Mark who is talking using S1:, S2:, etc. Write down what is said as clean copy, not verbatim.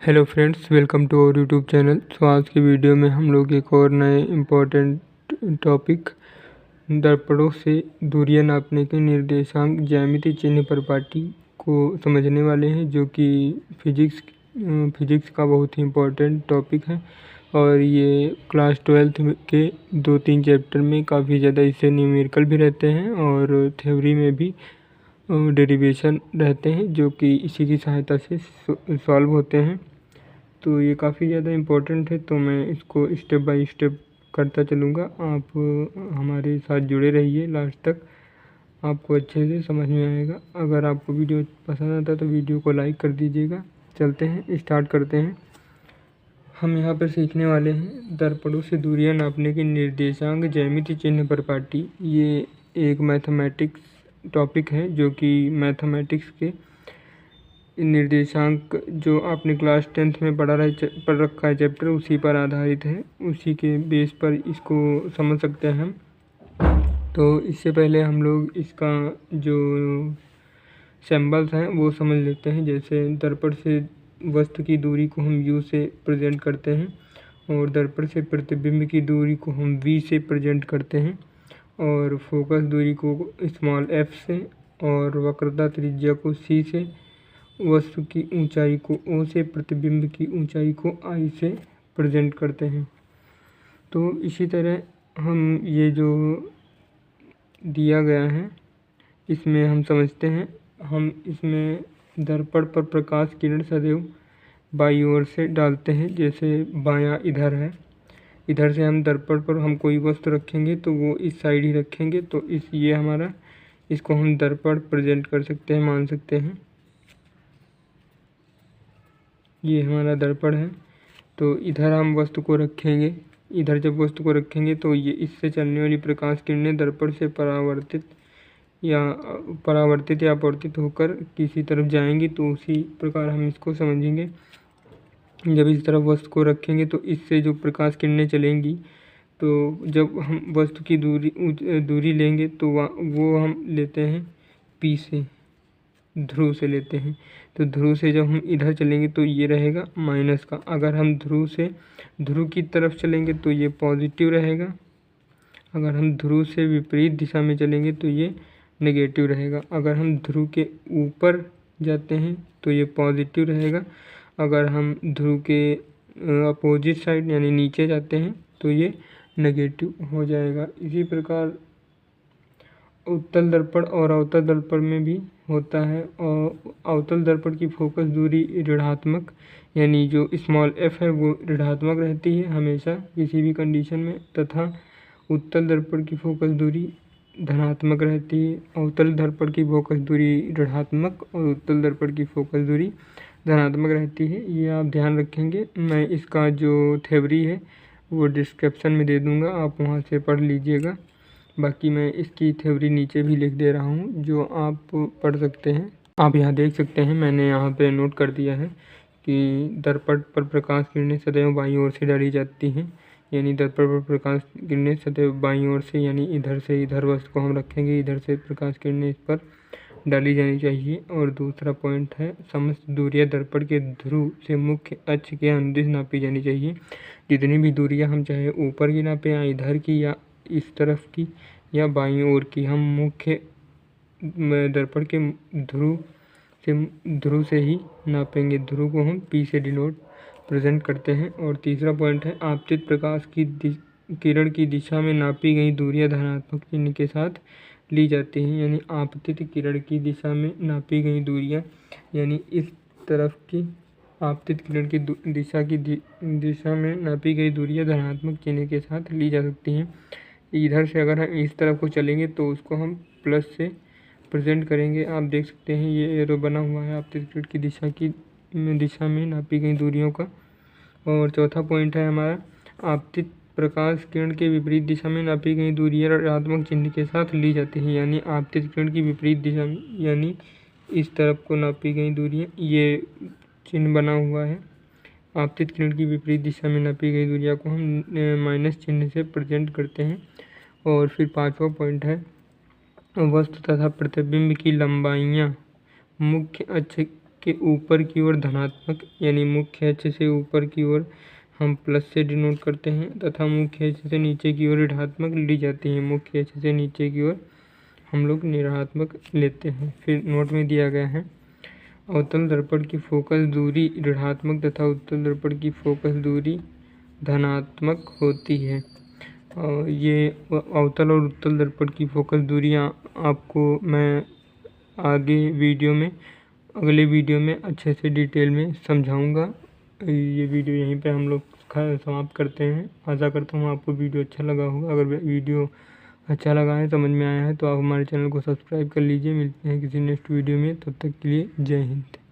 S1: Hello friends, welcome to our YouTube channel. आज की video में हम लोग एक और नए इम्पोर्टेंट टॉपिक दर्पणों से दूरियां नापने के निर्देशांक ज्यामिति चिन्ह परिपाटी को समझने वाले हैं, जो कि फिजिक्स का बहुत ही इम्पोर्टेंट टॉपिक है। और ये क्लास 12th के 2-3 चैप्टर में काफ़ी ज़्यादा इससे न्यूमेरिकल भी रहते हैं और थ्योरी में भी डेरिवेशन रहते हैं, जो कि इसी की सहायता से सॉल्व होते हैं। तो ये काफ़ी ज़्यादा इम्पोर्टेंट है, तो मैं इसको स्टेप बाय स्टेप करता चलूँगा। आप हमारे साथ जुड़े रहिए लास्ट तक, आपको अच्छे से समझ में आएगा। अगर आपको वीडियो पसंद आता है तो वीडियो को लाइक कर दीजिएगा। चलते हैं, स्टार्ट करते हैं। हम यहाँ पर सीखने वाले हैं दर्पणों से दूरियां नापने के निर्देशांक ज्यामिति चिन्ह परिपाटी। ये एक मैथमेटिक्स टॉपिक है, जो कि मैथमेटिक्स के निर्देशांक जो आपने क्लास 10th में पढ़ रखा है चैप्टर, उसी पर आधारित है। उसी के बेस पर इसको समझ सकते हैं हम। तो इससे पहले हम लोग इसका जो सिंबल्स हैं वो समझ लेते हैं। जैसे दर्पण से वस्तु की दूरी को हम u से प्रेजेंट करते हैं, और दर्पण से प्रतिबिंब की दूरी को हम v से प्रेजेंट करते हैं, और फोकस दूरी को स्मॉल f से, और वक्रता त्रिज्या को c से, वस्तु की ऊंचाई को O से, प्रतिबिंब की ऊंचाई को I से प्रेजेंट करते हैं। तो इसी तरह हम ये जो दिया गया है इसमें हम समझते हैं। हम इसमें दर्पण पर प्रकाश किरण सदैव बाईं ओर से डालते हैं। जैसे बायां इधर है, इधर से हम दर्पण पर हम कोई वस्तु रखेंगे तो वो इस साइड ही रखेंगे। तो ये हमारा, इसको हम दर्पण प्रेजेंट कर सकते हैं, मान सकते हैं। ये हमारा दर्पण है। तो इधर हम वस्तु को रखेंगे। इधर जब वस्तु को रखेंगे तो ये इससे चलने वाली प्रकाश किरणें दर्पण से परावर्तित या अपवर्तित होकर किसी तरफ जाएंगी। तो उसी प्रकार हम इसको समझेंगे। जब इस तरफ वस्तु को रखेंगे तो इससे जो प्रकाश किरणें चलेंगी, तो जब हम वस्तु की दूरी लेंगे तो वो हम लेते हैं P से, ध्रुव से लेते हैं। तो ध्रुव से जब हम इधर चलेंगे तो ये रहेगा माइनस का। अगर हम ध्रुव की तरफ चलेंगे तो ये पॉजिटिव रहेगा। अगर हम ध्रुव से विपरीत दिशा में चलेंगे तो ये नेगेटिव रहेगा। अगर हम ध्रुव के ऊपर जाते हैं तो ये पॉजिटिव रहेगा। अगर हम ध्रुव के अपोजिट साइड यानी नीचे जाते हैं तो ये नेगेटिव हो जाएगा। इसी प्रकार उत्तल दर्पण और अवतल दर्पण में भी होता है। और अवतल दर्पण की फोकस दूरी ऋणात्मक, यानी जो स्मॉल f है वो ऋणात्मक रहती है हमेशा किसी भी कंडीशन में, तथा उत्तल दर्पण की फोकस दूरी धनात्मक रहती है। अवतल दर्पण की फोकस दूरी ऋणात्मक और उत्तल दर्पण की फोकस दूरी धनात्मक रहती है। ये आप ध्यान रखेंगे। मैं इसका जो थ्योरी है वो डिस्क्रिप्शन में दे दूँगा, आप वहाँ से पढ़ लीजिएगा। बाकी मैं इसकी थ्योरी नीचे भी लिख दे रहा हूँ, जो आप पढ़ सकते हैं। आप यहाँ देख सकते हैं, मैंने यहाँ पे नोट कर दिया है कि दर्पण पर प्रकाश किरणें सदैव बाईं ओर से डाली जाती हैं। यानी दर्पण पर प्रकाश किरणें सदैव बाईं ओर से, यानी इधर से इधर वस्तु को हम रखेंगे, इधर से प्रकाश किरणें इस पर डाली जानी चाहिए। और दूसरा पॉइंट है, समस्त दूरियां दर्पण के ध्रुव से मुख्य अक्ष के अनुदिश नापी जानी चाहिए। जितनी भी दूरियां हम चाहे ऊपर की नापें या इधर की या इस तरफ की या बाईं ओर की, हम मुख्य दर्पण के ध्रुव से ही नापेंगे। ध्रुव को हम P से डिनोट प्रेजेंट करते हैं। और तीसरा पॉइंट है, आपतित प्रकाश की किरण की दिशा में नापी गई दूरियां धनात्मक चिन्ह के साथ ली जाती हैं। यानी आपतित किरण की दिशा में नापी गई दूरियां, यानी इस तरफ की आपतित किरण की दिशा में नापी गई दूरियां धनात्मक चिन्ह के साथ ली जा सकती हैं। इधर से अगर हम इस तरफ को चलेंगे तो उसको हम प्लस से प्रेजेंट करेंगे। आप देख सकते हैं ये एरो बना हुआ है आपतित किरण की दिशा में नापी गई दूरियों का। और चौथा पॉइंट है हमारा, आपतित प्रकाश किरण के विपरीत दिशा में नापी गई दूरियां ऋणात्मक चिन्ह के साथ ली जाती हैं। यानी आपतित किरण की विपरीत दिशा में, यानी इस तरफ को नापी गई दूरियां, ये चिन्ह बना हुआ है। आपतित किरण की विपरीत दिशा में नापी गई दूरियां को हम माइनस चिन्ह से प्रेजेंट करते हैं। और फिर पांचवा पॉइंट है, वस्तु तथा प्रतिबिंब की लंबाइयाँ मुख्य अक्ष के ऊपर की ओर धनात्मक यानी मुख्य अक्ष से ऊपर की ओर हम प्लस से डिनोट करते हैं तथा मुख्य अक्ष से नीचे की ओर ऋणात्मक ली जाती है। मुख्य अक्ष से नीचे की ओर हम लोग ऋणात्मक लेते हैं। फिर नोट में दिया गया है अवतल दर्पण की फोकस दूरी ऋणात्मक तथा उत्तल दर्पण की फोकस दूरी धनात्मक होती है। और ये अवतल और उत्तल दर्पण की फोकस दूरियाँ आपको मैं अगले वीडियो में अच्छे से डिटेल में समझाऊंगा। ये वीडियो यहीं पे हम लोग समाप्त करते हैं। आशा करता हूँ आपको वीडियो अच्छा लगा होगा। अगर वीडियो अच्छा लगा है, समझ में आया है, तो आप हमारे चैनल को सब्सक्राइब कर लीजिए। मिलते हैं किसी नेक्स्ट वीडियो में, तब तक के लिए जय हिंद।